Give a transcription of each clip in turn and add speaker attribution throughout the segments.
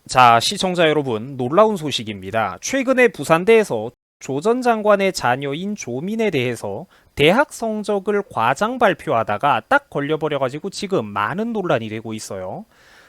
Speaker 1: 자, 시청자 여러분, 놀라운 소식입니다. 최근에 부산대에서 조 전 장관의 자녀인 조민에 대해서 대학 성적을 과장 발표하다가 딱 걸려버려가지고 지금 많은 논란이 되고 있어요.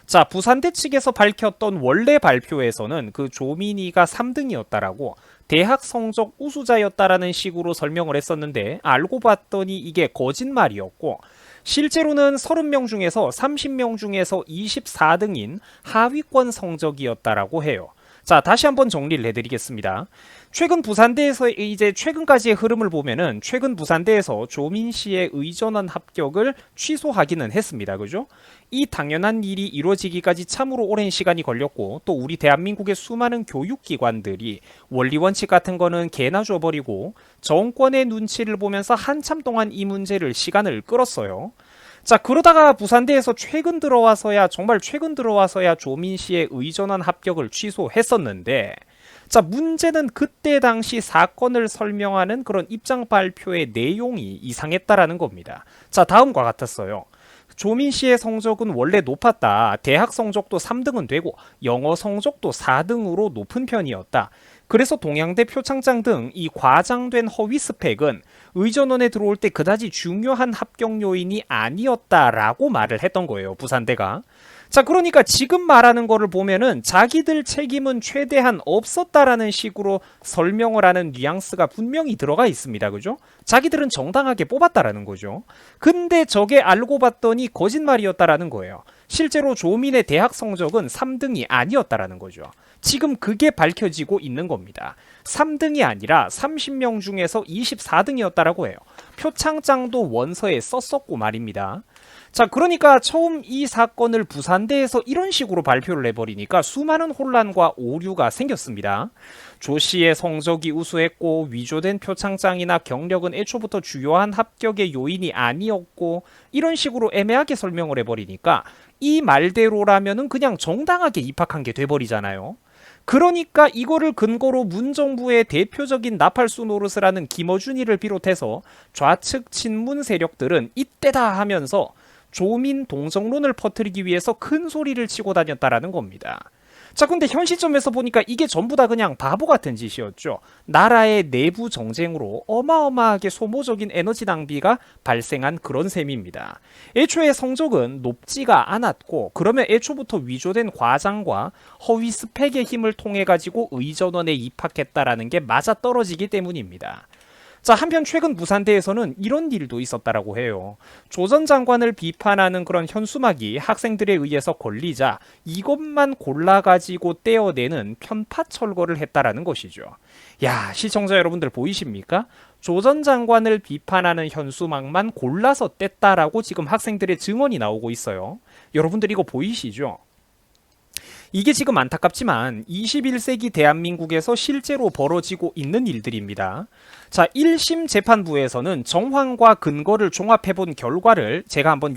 Speaker 1: 자, 부산대 측에서 밝혔던 원래 발표에서는 그 조민이가 3등이었다라고 대학 성적 우수자였다라는 식으로 설명을 했었는데 알고 봤더니 이게 거짓말이었고 실제로는 30명 중에서 30명 중에서 24등인 하위권 성적이었다라고 해요. 자, 다시 한번 정리를 해드리겠습니다. 최근 부산대에서 이제 최근까지의 흐름을 보면은 최근 부산대에서 조민 씨의 의전원 합격을 취소하기는 했습니다. 그죠? 이 당연한 일이 이루어지기까지 참으로 오랜 시간이 걸렸고 또 우리 대한민국의 수많은 교육기관들이 원리 원칙 같은 거는 개나 줘버리고 정권의 눈치를 보면서 한참 동안 이 문제를 시간을 끌었어요. 자, 그러다가 부산대에서 정말 최근 들어와서야 조민 씨의 의전원 합격을 취소했었는데, 자, 문제는 그때 당시 사건을 설명하는 그런 입장 발표의 내용이 이상했다라는 겁니다. 자, 다음과 같았어요. 조민 씨의 성적은 원래 높았다. 대학 성적도 3등은 되고 영어 성적도 4등으로 높은 편이었다. 그래서 동양대 표창장 등 이 과장된 허위 스펙은 의전원에 들어올 때 그다지 중요한 합격 요인이 아니었다라고 말을 했던 거예요. 부산대가. 자, 그러니까 지금 말하는 거를 보면은 자기들 책임은 최대한 없었다라는 식으로 설명을 하는 뉘앙스가 분명히 들어가 있습니다. 그죠? 자기들은 정당하게 뽑았다라는 거죠. 근데 저게 알고 봤더니 거짓말이었다라는 거예요. 실제로 조민의 대학 성적은 3등이 아니었다라는 거죠. 지금 그게 밝혀지고 있는 겁니다. 3등이 아니라 30명 중에서 24등이었다라고 해요. 표창장도 원서에 썼었고 말입니다. 자, 그러니까 처음 이 사건을 부산대에서 이런 식으로 발표를 해버리니까 수많은 혼란과 오류가 생겼습니다. 조 씨의 성적이 우수했고 위조된 표창장이나 경력은 애초부터 주요한 합격의 요인이 아니었고 이런 식으로 애매하게 설명을 해버리니까 이 말대로라면은 그냥 정당하게 입학한 게 돼버리잖아요. 그러니까 이거를 근거로 문정부의 대표적인 나팔수 노릇을 하는 김어준이를 비롯해서 좌측 친문 세력들은 이때다 하면서 조민 동정론을 퍼뜨리기 위해서 큰 소리를 치고 다녔다라는 겁니다. 자, 근데 현 시점에서 보니까 이게 전부 다 그냥 바보 같은 짓이었죠. 나라의 내부 정쟁으로 어마어마하게 소모적인 에너지 낭비가 발생한 그런 셈입니다. 애초에 성적은 높지가 않았고 그러면 애초부터 위조된 과장과 허위 스펙의 힘을 통해 가지고 의전원에 입학했다라는 게 맞아떨어지기 때문입니다. 자, 한편 최근 부산대에서는 이런 일도 있었다라고 해요. 조 전 장관을 비판하는 그런 현수막이 학생들에 의해서 걸리자 이것만 골라가지고 떼어내는 편파 철거를 했다라는 것이죠. 야, 시청자 여러분들 보이십니까? 조 전 장관을 비판하는 현수막만 골라서 뗐다라고 지금 학생들의 증언이 나오고 있어요. 여러분들 이거 보이시죠? 이게 지금 안타깝지만 21세기 대한민국에서 실제로 벌어지고 있는 일들입니다. 자, 1심 재판부에서는 정황과 근거를 종합해본 결과를 제가 한번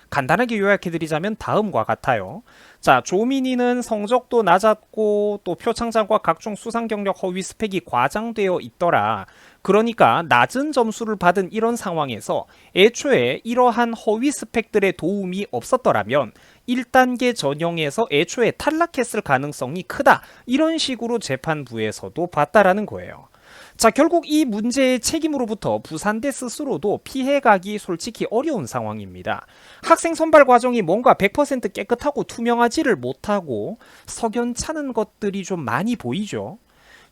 Speaker 1: 간단하게 요약해드리자면 다음과 같아요. 자, 조민이는 성적도 낮았고 또 표창장과 각종 수상 경력 허위 스펙이 과장되어 있더라. 그러니까 낮은 점수를 받은 이런 상황에서 애초에 이러한 허위 스펙들의 도움이 없었더라면 1단계 전형에서 애초에 탈락했을 가능성이 크다. 이런 식으로 재판부에서도 봤다라는 거예요. 자, 결국 이 문제의 책임으로부터 부산대 스스로도 피해가기 솔직히 어려운 상황입니다. 학생 선발 과정이 뭔가 100% 깨끗하고 투명하지를 못하고 석연찮은 것들이 좀 많이 보이죠.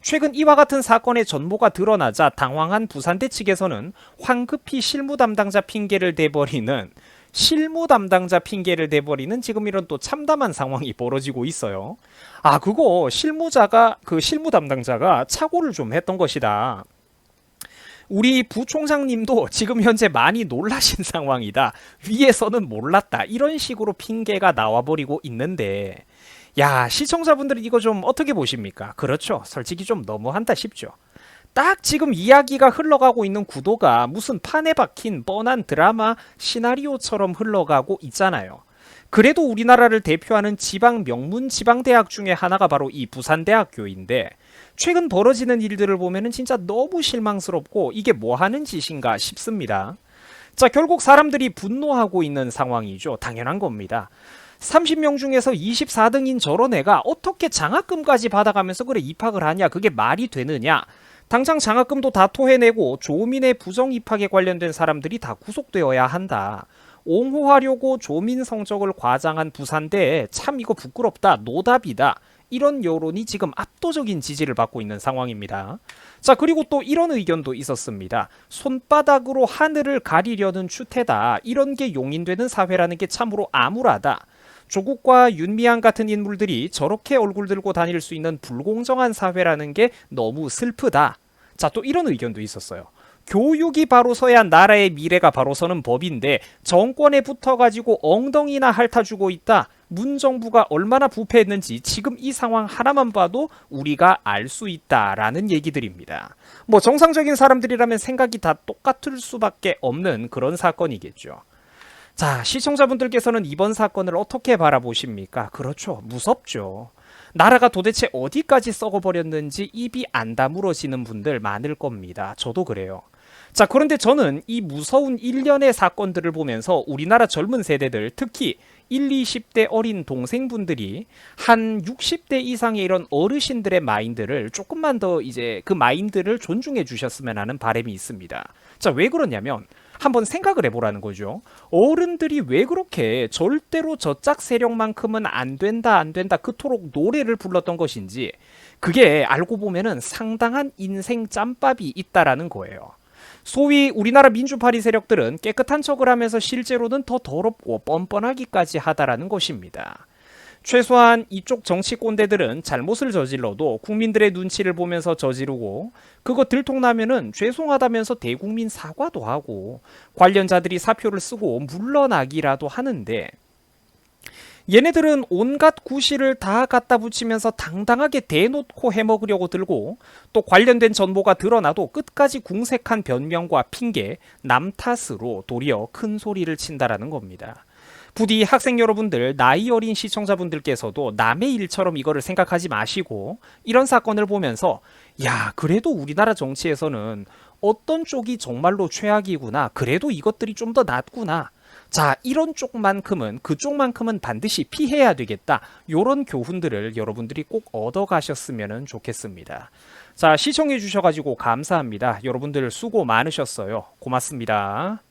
Speaker 1: 최근 이와 같은 사건의 전모가 드러나자 당황한 부산대 측에서는 황급히 실무 담당자 핑계를 대버리는 지금 이런 또 참담한 상황이 벌어지고 있어요. 아, 그거 실무 담당자가 착오를 좀 했던 것이다. 우리 부총장님도 지금 현재 많이 놀라신 상황이다. 위에서는 몰랐다. 이런 식으로 핑계가 나와버리고 있는데, 야, 시청자분들은 이거 좀 어떻게 보십니까? 그렇죠. 솔직히 좀 너무한다 싶죠. 딱 지금 이야기가 흘러가고 있는 구도가 무슨 판에 박힌 뻔한 드라마 시나리오처럼 흘러가고 있잖아요. 그래도 우리나라를 대표하는 지방 명문 지방대학 중에 하나가 바로 이 부산대학교인데 최근 벌어지는 일들을 보면은 진짜 너무 실망스럽고 이게 뭐 하는 짓인가 싶습니다. 자, 결국 사람들이 분노하고 있는 상황이죠. 당연한 겁니다. 30명 중에서 24등인 저런 애가 어떻게 장학금까지 받아가면서 그래 입학을 하냐? 그게 말이 되느냐? 당장 장학금도 다 토해내고 조민의 부정 입학에 관련된 사람들이 다 구속되어야 한다. 옹호하려고 조민 성적을 과장한 부산대에 참 이거 부끄럽다, 노답이다. 이런 여론이 지금 압도적인 지지를 받고 있는 상황입니다. 자, 그리고 또 이런 의견도 있었습니다. 손바닥으로 하늘을 가리려는 추태다. 이런 게 용인되는 사회라는 게 참으로 암울하다. 조국과 윤미향 같은 인물들이 저렇게 얼굴 들고 다닐 수 있는 불공정한 사회라는 게 너무 슬프다. 자, 또 이런 의견도 있었어요. 교육이 바로 서야 나라의 미래가 바로 서는 법인데 정권에 붙어가지고 엉덩이나 핥아주고 있다. 문정부가 얼마나 부패했는지 지금 이 상황 하나만 봐도 우리가 알 수 있다라는 얘기들입니다. 뭐 정상적인 사람들이라면 생각이 다 똑같을 수밖에 없는 그런 사건이겠죠. 자, 시청자분들께서는 이번 사건을 어떻게 바라보십니까? 그렇죠. 무섭죠. 나라가 도대체 어디까지 썩어버렸는지 입이 안 다물어지는 분들 많을 겁니다. 저도 그래요. 자, 그런데 저는 이 무서운 일련의 사건들을 보면서 우리나라 젊은 세대들, 특히 1, 20대 어린 동생분들이 한 60대 이상의 이런 어르신들의 마인드를 조금만 더 이제 그 마인드를 존중해 주셨으면 하는 바람이 있습니다. 자, 왜 그러냐면 한번 생각을 해보라는 거죠. 어른들이 왜 그렇게 절대로 저짝 세력만큼은 안 된다 안 된다 그토록 노래를 불렀던 것인지, 그게 알고 보면은 상당한 인생 짬밥이 있다라는 거예요. 소위 우리나라 민주파리 세력들은 깨끗한 척을 하면서 실제로는 더 더럽고 뻔뻔하기까지 하다라는 것입니다. 최소한 이쪽 정치 꼰대들은 잘못을 저질러도 국민들의 눈치를 보면서 저지르고, 그거 들통나면은 죄송하다면서 대국민 사과도 하고 관련자들이 사표를 쓰고 물러나기라도 하는데, 얘네들은 온갖 구실을 다 갖다 붙이면서 당당하게 대놓고 해먹으려고 들고, 또 관련된 전모가 드러나도 끝까지 궁색한 변명과 핑계, 남 탓으로 도리어 큰 소리를 친다라는 겁니다. 부디 학생 여러분들, 나이 어린 시청자분들께서도 남의 일처럼 이거를 생각하지 마시고, 이런 사건을 보면서 야, 그래도 우리나라 정치에서는 어떤 쪽이 정말로 최악이구나, 그래도 이것들이 좀 더 낫구나, 자, 이런 쪽만큼은, 그쪽만큼은 반드시 피해야 되겠다, 요런 교훈들을 여러분들이 꼭 얻어가셨으면 좋겠습니다. 자, 시청해 주셔가지고 감사합니다. 여러분들 수고 많으셨어요. 고맙습니다.